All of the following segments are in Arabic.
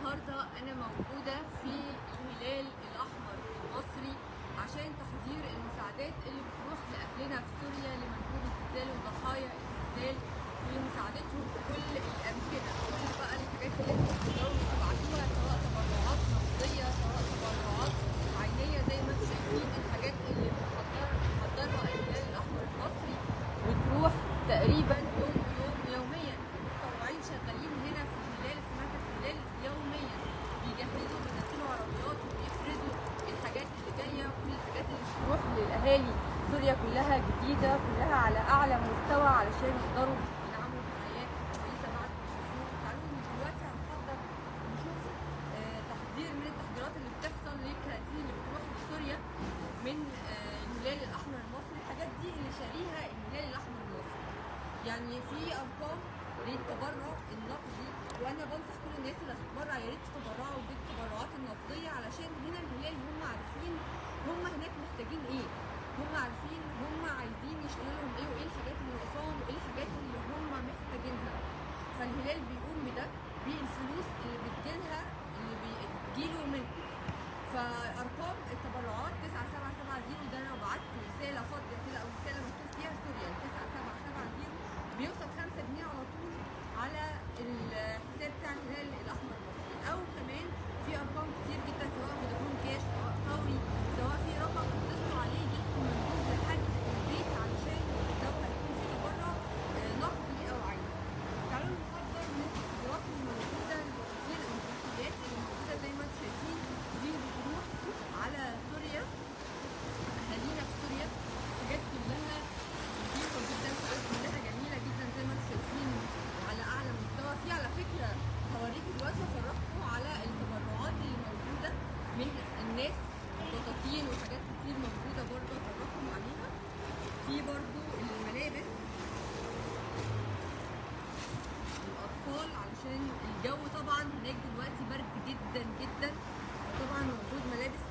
النهارده أنا موجودة في الهلال الأحمر المصري عشان تحضير المساعدات اللي بتروح لأهلنا في سوريا لمنهوب الزلزال وضحايا الزلزال ولمساعدتهم في كل الأمكنة، كل بقى الحاجات اللي انتوا تقدروا تبعتوها سواء تبرعات نقدية سواء تبرعات عينية زي ما انتوا شايفين الحاجات اللي بيحضرها الهلال الأحمر المصري وتروح تقريبا يوميا. المتطوعين شغالين هنا في الهلال في مركز الهلال يوميا بيجهزوا بينزلوا عربيات وبيفرزوا الحاجات اللي جايه وكل الحاجات اللي بتروح للاهالي سوريا كلها جديده كلها على اعلى مستوى علشان يقدروا ينعموا بحياه كويسه بعد ما يشوفوه. تعالوا دلوقتي هنحضر نشوف تحضير من التحضيرات اللي بتحصل للكراتين اللي بتروح لسوريا من الهلال الاحمر المصري. الحاجات دي اللي شاريها الهلال الاحمر المصري، يعني في ارقام للتبرع النقدي، وانا بنصح كل الناس اللي هتتبرع يا ريت تتبرعوا بالتبرعات النقديه علشان هنا الهلال هم عارفين هم هناك محتاجين ايه، هم عارفين هم عايزين يشتروا لهم ايه وايه الحاجات اللي ناقصاهم وايه الحاجات اللي هم محتاجينها. فالهلال بيقوم بده بالفلوس اللي بتجيلها اللي بتجيله منكم. فارقام التبرعات 9770 ده انا بعت رساله فاضيه كده او رساله مكتوب فيها سوريا 9770 بيوصل 5 جنيه على طول على الحساب بتاع الهلال الاحمر المصري، او كمان في ارقام كتير جدا سواء فودافون كاش سواء فوري سواء في رقم تتصلوا عليه يجيلكم مندوب لحد البيت علشان لو هيكون في تبرع نقدي او عيني. تعالوا نحضر من التحضيرات الموجوده كتير المنتجات اللي موجوده زي ما انتم شايفين دي بتروح على سوريا اهالينا في سوريا. حاجات كلها نظيفه جدا حاجات كلها جميله جدا زي ما انتم شايفين على اعلى مستوى. في على فكره هوريكم دلوقتي افرجكم على التبرعات اللي موجوده من الناس بطاطين وحاجات كتير موجوده برضه افرجكم عليها. في برضه الملابس الاطفال علشان الجو طبعا هناك دلوقتي برد جدا جدا، طبعا موجود ملابس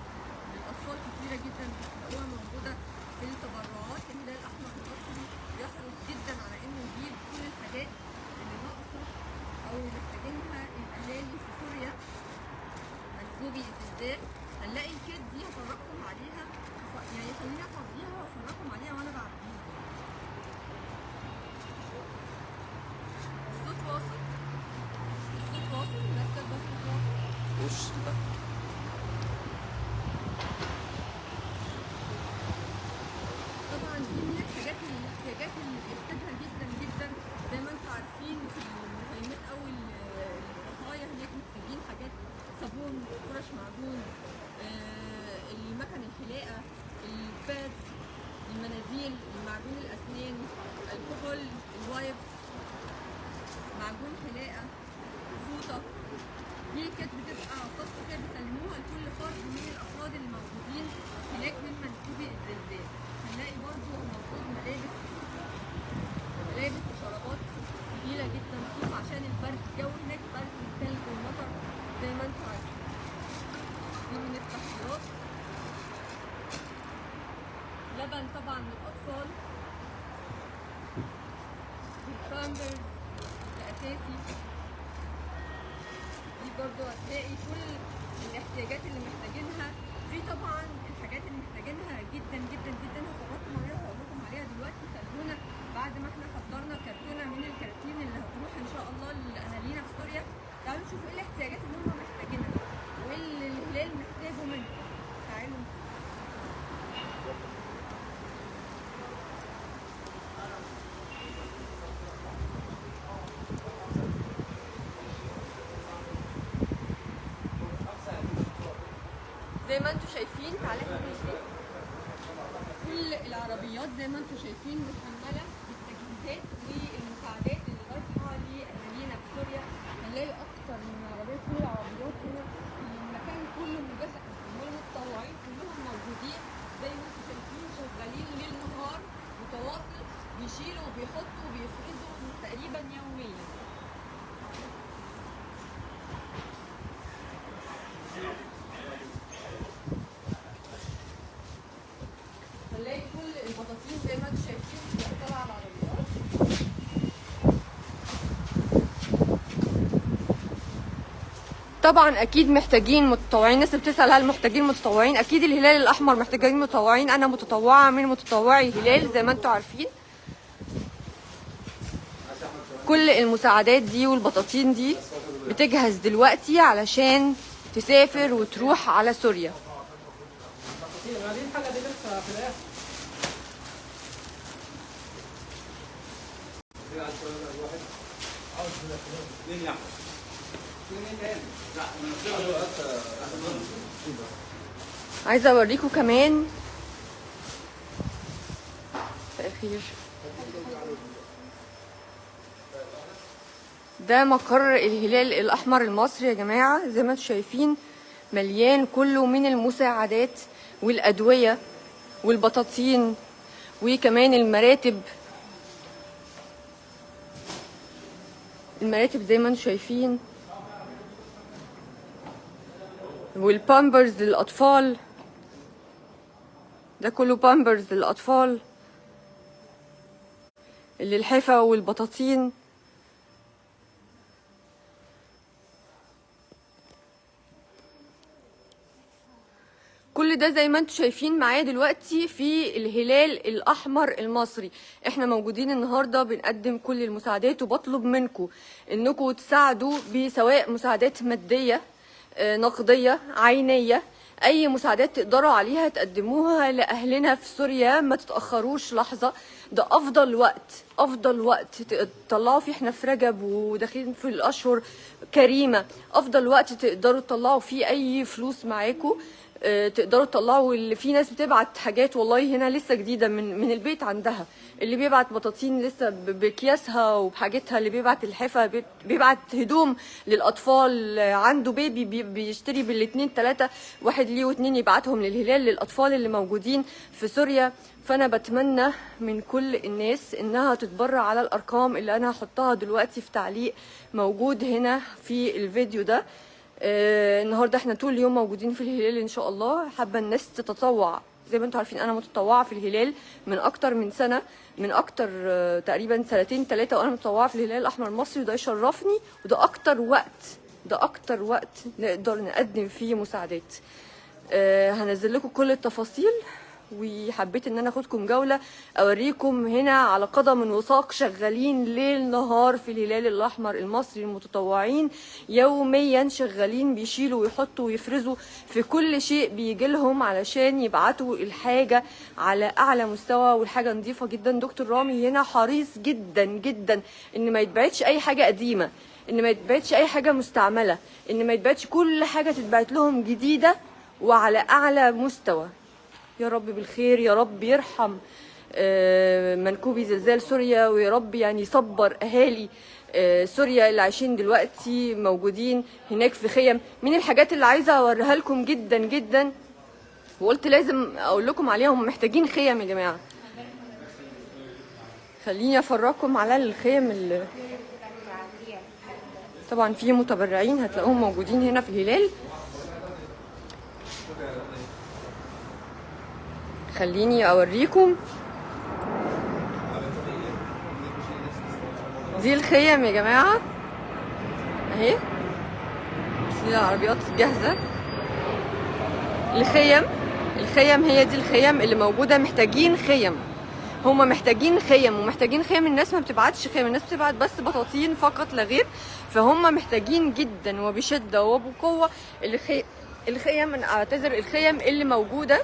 للاطفال كتيره جدا هتلاقوها موجوده في التبرعات. الهلال الاحمر المصري بيحرص جدا على انه يجيب كل الحاجات اللي ناقصه او محتاجينها الاهالي في سوريا منكوبي الزلزال. هنلاقي الكيت دي هفرجكم عليها، يعني خليني افضيها وافرجكم عليها وانا بعديها. الصوت واصل؟ الصوت واصل؟ ماسكه الصوت واصل؟ طبعا دي من الحاجات الاحتياجات اللي بيحتاجها جدا جدا زي ما انتم عارفين في المخيمات او الضحايا هناك محتاجين حاجات صابون فرش معجون المكن الحلاقه الباد المناديل معجون الاسنان الكحول الوايبس معجون حلاقه فوطه. دي كانت بتبقى خاصه كده بيسلموها لكل فرد من الافراد اللي موجودين هناك من منكوبي الزلزال. هنلاقي برضو موجود ملابس وشرابات تقيلة جدا صوف عشان البرد، الجو هناك برد والتلج والمطر زي ما انتم عارفين. دي من التحضيرات. لبن طبعا للأطفال، البامبرز ده أساسي. دي برضو هتلاقي كل الاحتياجات اللي محتاجينها. في طبعا الحاجات اللي محتاجينها جدا جدا جدا هفرجكم عليها وهقول لكم عليها دلوقتي. خلونا بعد ما احنا حضرنا كرتونه من الكراتين اللي هتروح ان شاء الله لاهالينا في سوريا، تعالوا نشوف ايه الاحتياجات اللي هم محتاجينها وايه اللي الهلال محتاجه منه. تعالوا زي ما انتم شايفين. تعالى كل العربيات زي ما انتم شايفين محمله بالتجهيزات والمساعدات اللي رايحه لاهالينا في سوريا. هنلاقي اكتر من عربيه، كل العربيات هنا المكان كله مجهز والمتطوعين كلهم موجودين زي ما انتم شايفين شغالين ليل نهار متواصل بيشيلوا وبيحطوا وبيفرزوا تقريبا يوميا. هنلاقي كل البطاطين زي ما انتم شايفين طالعه على العربيات. طبعا اكيد محتاجين متطوعين. الناس بتسال هل محتاجين متطوعين؟ اكيد الهلال الاحمر محتاجين متطوعين. انا متطوعه من متطوعي الهلال زي ما انتم عارفين. كل المساعدات دي والبطاطين دي بتجهز دلوقتي علشان تسافر وتروح على سوريا. عايزه اوريكم كمان تأخير. ده مقر الهلال الاحمر المصري يا جماعه، زي ما انتم شايفين مليان كله من المساعدات والادويه والبطاطين وكمان المراتب زي ما انتم شايفين، والبامبرز للاطفال. ده كله بامبرز للاطفال، اللي الحفا والبطاطين. كل ده زي ما انتم شايفين معايا دلوقتي في الهلال الاحمر المصري. احنا موجودين النهارده بنقدم كل المساعدات، وبطلب منكم انكم تساعدوا بسواء مساعدات ماديه، نقديه، عينيه، اي مساعدات تقدروا عليها تقدموها لاهلنا في سوريا. ما تتاخروش لحظه، ده افضل وقت تطلعوا فيه. احنا في رجب وداخلين في الاشهر كريمه، افضل وقت تقدروا تطلعوا فيه اي فلوس معاكم تقدروا تطلعوا. اللي في ناس بتبعت حاجات والله هنا لسه جديده من البيت عندها، اللي بيبعت بطاطين لسه بكياسها وبحاجتها، اللي بيبعت الحفا، بيبعت هدوم للاطفال، عنده بيبي بيشتري بالاتنين تلاته، واحد ليه واتنين يبعتهم للهلال للاطفال اللي موجودين في سوريا. فانا بتمنى من كل الناس انها تتبرع على الارقام اللي انا هحطها دلوقتي في تعليق موجود هنا في الفيديو ده. النهارده احنا طول اليوم موجودين في الهلال ان شاء الله. حابه الناس تتطوع. زي ما انتم عارفين انا متطوعه في الهلال من اكتر من سنه، من اكتر تقريبا سنتين ثلاثه وانا متطوعه في الهلال الاحمر المصري، وده يشرفني، وده اكتر وقت نقدر نقدم فيه مساعدات. هنزل لكم كل التفاصيل، وحبيت ان انا اخدكم جوله اوريكم هنا على قدم وساق شغالين ليل نهار في الهلال الاحمر المصري. المتطوعين يوميا شغالين بيشيلوا ويحطوا ويفرزوا في كل شيء بيجي لهم علشان يبعتوا الحاجه على اعلى مستوى والحاجه نظيفه جدا. دكتور رامي هنا حريص جدا جدا ان ما يتبعتش اي حاجه قديمه، ان ما يتبعتش اي حاجه مستعمله، ان ما يتبعتش، كل حاجه تتبعت لهم جديده وعلى اعلى مستوى. يا رب بالخير، يا رب يرحم منكوبي زلزال سوريا، ويا رب يعني يصبر اهالي سوريا اللي عايشين دلوقتي موجودين هناك في خيم. من الحاجات اللي عايزه اوريها لكم جدا جدا وقلت لازم اقول لكم عليها، هم محتاجين خيم يا جماعه. خليني افرجكم على الخيم اللي طبعا في متبرعين هتلاقوهم موجودين هنا في الهلال. خليني اوريكم. دي الخيم يا جماعه اهي، بس العربيات جاهزه. الخيم هي دي الخيم اللي موجوده. محتاجين خيم، هما محتاجين خيم ومحتاجين خيم. الناس ما بتبعتش خيم، الناس بتبعت بس بطاطين فقط لا غير. فهم محتاجين جدا وبشده وبقوه الخيم اللي موجوده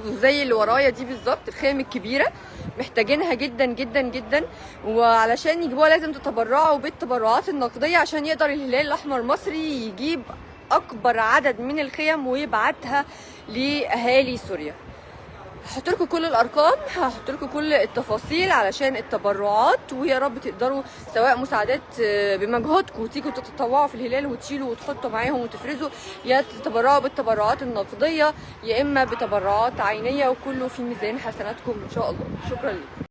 زي اللي ورايا دي بالظبط. الخيم الكبيره محتاجينها جدا جدا جدا، وعلشان يجيبوها لازم تتبرعوا بالتبرعات النقديه عشان يقدر الهلال الاحمر المصري يجيب اكبر عدد من الخيم ويبعتها لاهالي سوريا. هحط لكم كل الارقام، هحط لكم كل التفاصيل علشان التبرعات، ويا رب تقدروا سواء مساعدات بمجهودكم تيجوا تتطوعوا في الهلال وتشيلوا وتحطوا معاهم وتفرزوا، يا تتبرعوا بالتبرعات النقديه يا اما بتبرعات عينيه، وكله في ميزان حسناتكم ان شاء الله. شكرا لكم.